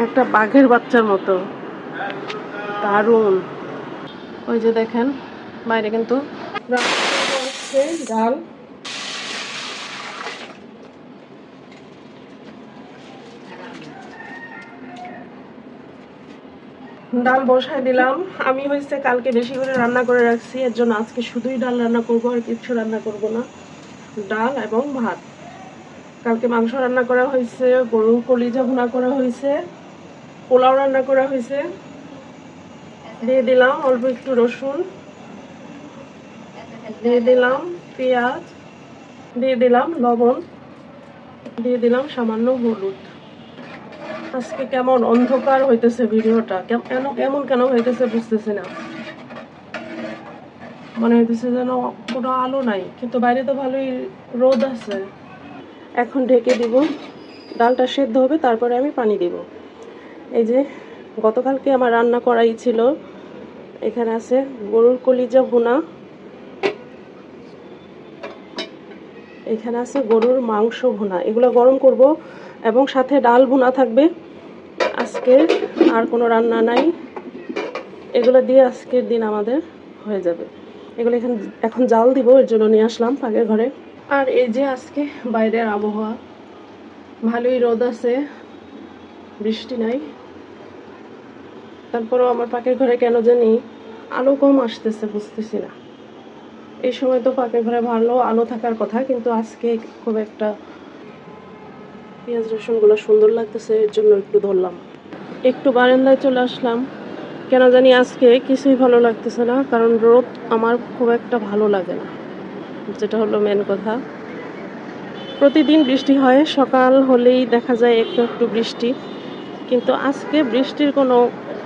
একটা বাঘের বাচ্চার মতো দারুণ। ওই যে দেখেন বাইরে কিন্তু ডাল, ডাল বসায় দিলাম। আমি হয়েছে কালকে বেশি করে রান্না করে রাখছি, এর জন্য আজকে শুধুই ডাল রান্না করবো, আর কিছু রান্না করব না। ডাল এবং ভাত। কালকে মাংস রান্না করা হয়েছে, গরুর কলিজা ভুনা করা হয়েছে, পোলাও রান্না করা হয়েছে। দিয়ে দিলাম অল্প একটু রসুন, দিয়ে দিলাম পেঁয়াজ, দিয়ে দিলাম লবণ, দিয়ে দিলাম সামান্য হলুদ। আজকে কেমন অন্ধকার হইতেছে ভিডিওটা, কেন হইতেছে বুঝতেছি না। মনে হইতেছে যেন কোনো আলো নাই, কিন্তু বাইরে তো ভালোই রোদ আছে। এখন ঢেকে দিব, ডালটা সেদ্ধ হবে, তারপরে আমি পানি দিব। এই যে গতকালকে আমার রান্না করাই ছিল, এখানে আছে গরুর কলিজা ভুনা, এখানে আছে গরুর মাংস ভুনা। এগুলো গরম করব এবং সাথে ডাল ভুনা থাকবে। আজকে আর কোনো রান্না নাই, এগুলো দিয়ে আজকের দিন আমাদের হয়ে যাবে। এগুলো এখন জাল দিব, এর জন্য নিয়ে আসলাম পাকের ঘরে। আর এই যে আজকে বাইরের আবহাওয়া, ভালোই রোদ আছে, বৃষ্টি নাই। তারপরেও আমার পাকের ঘরে কেন জানি আলো কম আসতেছে, বুঝতেছি না। এই সময় তো পাকের ঘরে ভালো আলো থাকার কথা, কিন্তু আজকে খুব একটা পেঁয়াজ রসুনগুলো সুন্দর লাগতেছে, এর জন্য একটু ধরলাম। একটু বারান্দায় চলে আসলাম, কেন জানি আজকে কিছুই ভালো লাগতেছে না, কারণ রোদ আমার খুব একটা ভালো লাগে না, যেটা হলো মেন কথা। প্রতিদিন বৃষ্টি হয়, সকাল হলেই দেখা যায় একটু একটু বৃষ্টি, কিন্তু আজকে বৃষ্টির কোনো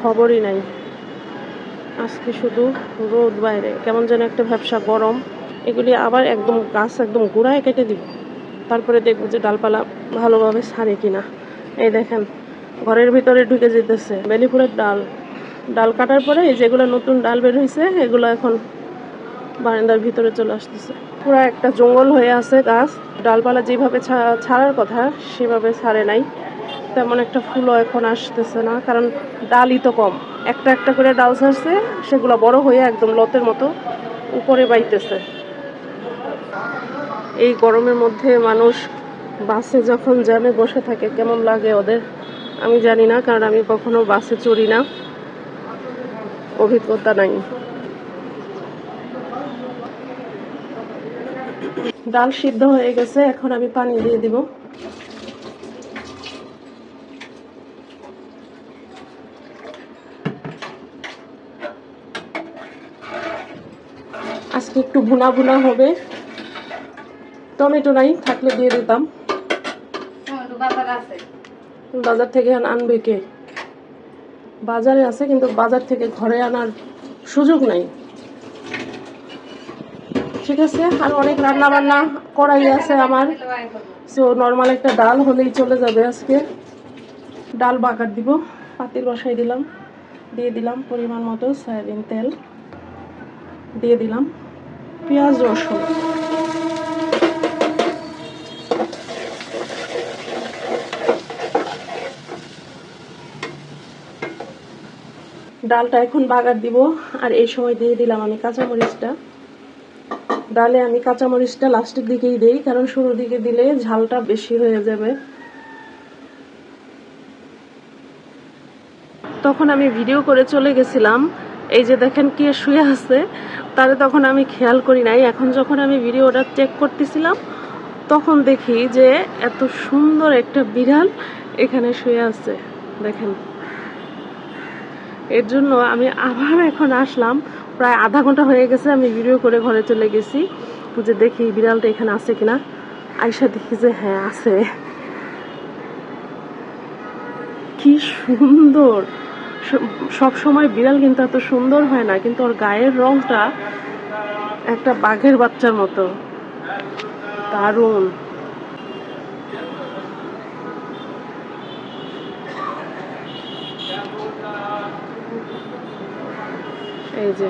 খবরই নাই। আজকে শুধু রোদ, বাইরে কেমন যেন একটা ভ্যাপসা গরম। এগুলি আবার একদম গাছ একদম গোড়ায় কেটে দিব, তারপরে দেখবো যে ডালপালা ভালোভাবে ছাড়ে কিনা। এই দেখেন ঘরের ভিতরে ঢুকে যেতেছে বেলি ফুলের ডাল। ডাল কাটার পরে এই যেগুলো নতুন ডাল বের হয়েছে, এগুলো এখন বারান্দার ভিতরে চলে আসতেছে। পুরো একটা জঙ্গল হয়ে আছে গাছ, ডালপালা যেভাবে ছাড়ার কথা সেভাবে ছাড়ে নাই। তেমন একটা ফুলও এখন আসতেছে না, কারণ ডালই তো কম। একটা একটা করে ডাল ছাড়ছে, সেগুলো বড় হয়ে একদম লতের মতো উপরে বাইতেছে। এই গরমের মধ্যে মানুষ বাসে যখন জ্যামে বসে থাকে কেমন লাগে ওদের আমি জানি না, কারণ আমি কখনো বাসে চড়ি না, অভিজ্ঞতা নাই। ডাল সিদ্ধ হয়ে গেছে, এখন আমি পানি দিয়ে দিব। আজকে একটু ভুনা ভুনা হবে, টমেটো নাই, থাকলে দিয়ে দিতাম। বাজার থেকে আনবে কে? বাজারে আছে, কিন্তু বাজার থেকে ঘরে আনার সুযোগ নাই। ঠিক আছে, আর অনেক রান্না বান্না করাই আছে আমার, সো নর্মাল একটা ডাল হলেই চলে যাবে আজকে। ডাল বাগার দিব, পাতিল বসাই দিলাম, দিয়ে দিলাম পরিমাণ মতো সয়াবিন তেল, দিয়ে দিলাম পেঁয়াজ রসুন। ডালটা এখন বাগার দিব, আর এই সময় দিয়ে দিলাম আমি কাঁচামরিচটা। ডালে আমি কাঁচামরিচটা লাস্টের দিকেই দেই, কারণ শুরুর দিকে দিলে ঝালটা বেশি হয়ে যাবে। তখন আমি ভিডিও করে চলে গেছিলাম, এই যে দেখেন কে শুয়ে আছে, তাহলে তখন আমি খেয়াল করি নাই। এখন যখন আমি ভিডিওটা চেক করতেছিলাম, তখন দেখি যে এত সুন্দর একটা বিড়াল এখানে শুয়ে আছে, দেখেন। এর জন্য আমি আবার এখন আসলাম, প্রায় আধা ঘন্টা হয়ে গেছে আমি ভিডিও করে ঘরে চলে গেছি, যে দেখি বিড়ালটা এখানে আছে কিনা। আইসা দেখি যে হ্যাঁ আছে। কি সুন্দর! সব সময় বিড়াল কিন্তু এত সুন্দর হয় না, কিন্তু ওর গায়ের রংটা একটা বাঘের বাচ্চার মতো দারুণ। এই যে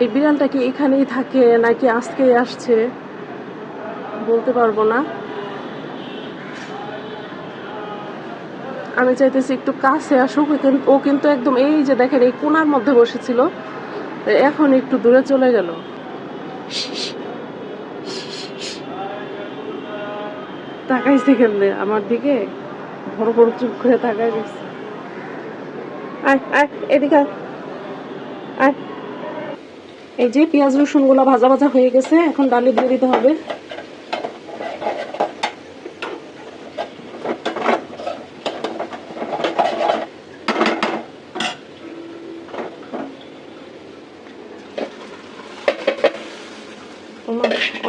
এই বিড়ালটা কি এখানেই থাকে নাকি আজকে আসছে বলতে পারবো না। আমি চাইতেছি একটু কাছে আসুক, ও কিন্তু একদম এই যে দেখেন এই কোণার মধ্যে বসেছিল, এখন একটু দূরে চলে গেল। তাকাইছে কেমনে আমার দিকে, বড় বড় চুপ করে তাকাই দিচ্ছে। আয় আয় এদিকে আয়, আয়। এই যে পেঁয়াজ রসুন গুলা ভাজা ভাজা হয়ে গেছে, এখন ডালে দিয়ে দিতে হবে।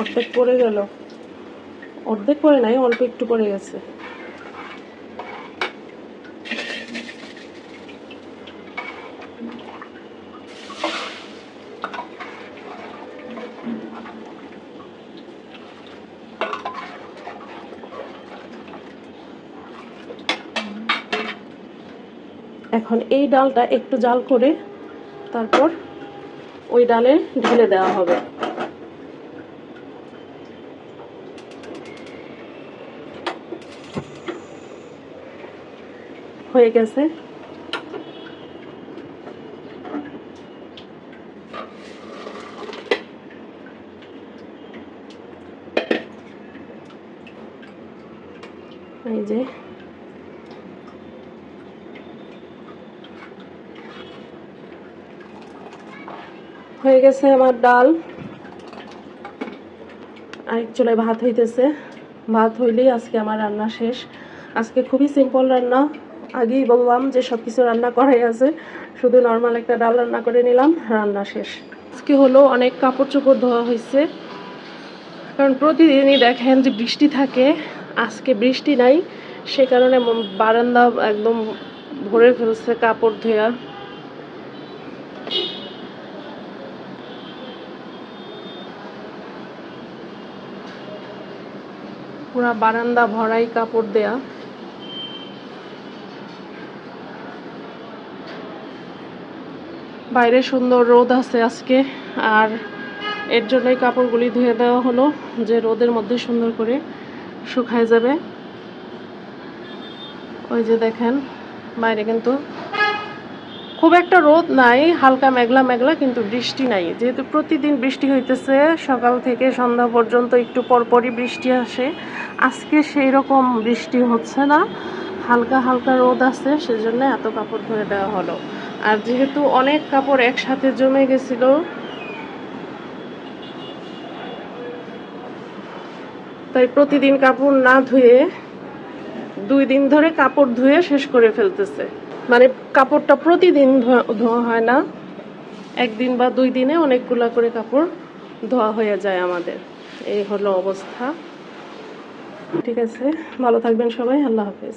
অর্ধেক পড়ে গেল, অর্ধেক পড়ে নাই, অল্প একটু পড়ে গেছে। এখন এই ডালটা একটু জাল করে তারপর ওই ডালে ঢেলে দেওয়া হবে। হয়ে গেছে। এই যে হয়ে গেছে আমার ডাল। আরেক চুলায় ভাত হইতেছে, ভাত হইলেই আজকে আমার রান্না শেষ। আজকে খুবই সিম্পল রান্না, আগেই বললাম যে সব কিছু রান্না করাই আছে, শুধু নর্মাল একটা ডাল রান্না করে নিলাম, রান্না শেষ। আজকে হলো অনেক কাপড় চোপড় ধোয়া হয়েছে, কারণ প্রতিদিনই দেখেন যে বৃষ্টি থাকে, আজকে বৃষ্টি নাই, সে কারণে বারান্দা একদম ভরে ফেলছে কাপড় ধোয়া। পুরা বারান্দা ভরাই কাপড় দেয়া। বাইরে সুন্দর রোদ আছে আজকে, আর এর জন্যই কাপড়গুলি ধুয়ে দেওয়া হলো, যে রোদের মধ্যে সুন্দর করে শুকায় যাবে। ওই যে দেখেন বাইরে কিন্তু খুব একটা রোদ নাই, হালকা মেঘলা মেঘলা, কিন্তু বৃষ্টি নাই। যেহেতু প্রতিদিন বৃষ্টি হইতেছে, সকাল থেকে সন্ধ্যা পর্যন্ত একটু পরপরই বৃষ্টি আসে, আজকে সেই রকম বৃষ্টি হচ্ছে না, হালকা হালকা রোদ আছে, সেজন্য এত কাপড় ধুয়ে দেওয়া হলো। আর যেহেতু অনেক কাপড় একসাথে জমে গেছিল, তাই প্রতিদিন কাপড় না ধুয়ে 2 দিন ধরে কাপড় ধুয়ে শেষ করে ফেলতেছে। মানে কাপড়টা প্রতিদিন ধোয়া হয় না, একদিন বা 2 দিনে অনেকগুলা করে কাপড় ধোয়া হয়ে যায় আমাদের। এই হলো অবস্থা। ঠিক আছে, ভালো থাকবেন সবাই, আল্লাহ হাফেজ।